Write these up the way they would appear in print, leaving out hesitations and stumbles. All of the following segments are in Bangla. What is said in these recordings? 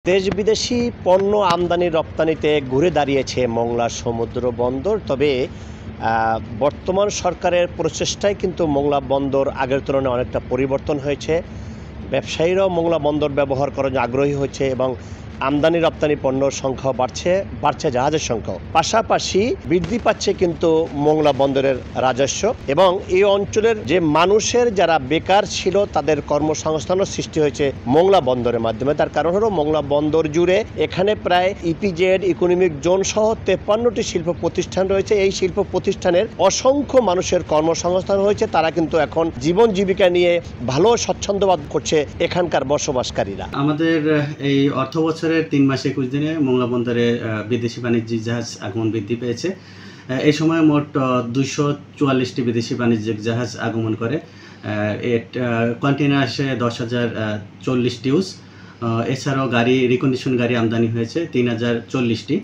দেশ বিদেশি পণ্য আমদানি রপ্তানিতে ঘুরে দাঁড়িয়েছে মংলা সমুদ্র বন্দর। তবে বর্তমান সরকারের প্রচেষ্টায় কিন্তু মংলা বন্দর আগের তুলনায় অনেকটা পরিবর্তন হয়েছে। ব্যবসায়ীরাও মংলা বন্দর ব্যবহার করার জন্য আগ্রহী হচ্ছে এবং আমদানি রপ্তানি পণ্যর সংখ্যাও বাড়ছে জাহাজের সংখ্যাও। পাশাপাশি বৃদ্ধি পাচ্ছে কিন্তু মংলা বন্দরের রাজস্ব এবং এই অঞ্চলের যে মানুষের যারা বেকার ছিল তাদের কর্মসংস্থানও সৃষ্টি হয়েছে মংলা বন্দরের মাধ্যমে। তার কারণ হলো মংলা বন্দর জুড়ে এখানে প্রায় ইপিজেড ইকোনমিক জোন সহ 53টি শিল্প প্রতিষ্ঠান রয়েছে। এই শিল্প প্রতিষ্ঠানের অসংখ্য মানুষের কর্মসংস্থান হয়েছে। তারা কিন্তু এখন জীবন জীবিকা নিয়ে ভালো স্বচ্ছন্দবাদ করছে এখানকার বসবাসকারীরা। আমাদের এই অর্থ বছরের 3 মাস 21 দিনে মংলা বন্দরে বিদেশি বাণিজ্যিক জাহাজ আগমন বৃদ্ধি পেয়েছে। এই সময় মোট 244টি বিদেশি বাণিজ্যিক জাহাজ আগমন করে। কন্টেনার আসে 10,040 টিউস। এছাড়াও রিকন্ডিশন গাড়ি আমদানি হয়েছে 3,040টি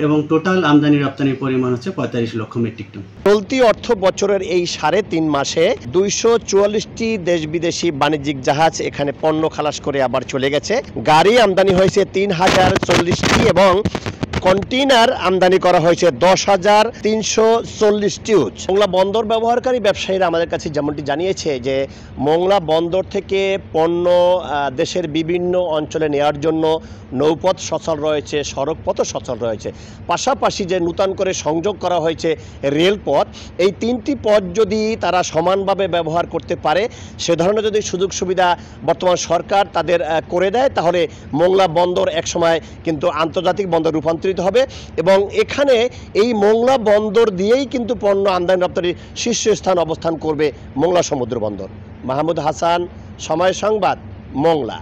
এবং টোটাল আমদানি রপ্তানির পরিমাণ হচ্ছে 45 লক্ষ মেট্রিক টন। চলতি অর্থ বছরের এই 3.5 মাসে 244টি দেশ বিদেশি বাণিজ্যিক জাহাজ এখানে পণ্য খালাস করে আবার চলে গেছে। গাড়ি আমদানি হয়েছে 3,040টি এবং কন্টেইনার আমদানি করা হয়েছে 10,340 টিউজ। মংলা বন্দর ব্যবহারকারী ব্যবসায়ীরা আমাদের কাছে যেমনটি জানিয়েছে যে মংলা বন্দর থেকে পণ্য দেশের বিভিন্ন অঞ্চলে নেওয়ার জন্য নৌপথ সচল রয়েছে, সড়কপথও সচল রয়েছে। পাশাপাশি যে নূতন করে সংযোগ করা হয়েছে রেলপথ, এই 3টি পথ যদি তারা সমানভাবে ব্যবহার করতে পারে, সে ধরনের যদি সুযোগ সুবিধা বর্তমান সরকার তাদের করে দেয়, তাহলে মংলা বন্দর একসময় কিন্তু আন্তর্জাতিক বন্দর রূপান্তরিত হবে এবং এখানে এই মংলা বন্দর দিয়েই কিন্তু পণ্য আমদানি রপ্তানির শীর্ষস্থান অবস্থান করবে মংলা সমুদ্র বন্দর। মাহমুদ হাসান, সময় সংবাদ, মংলা।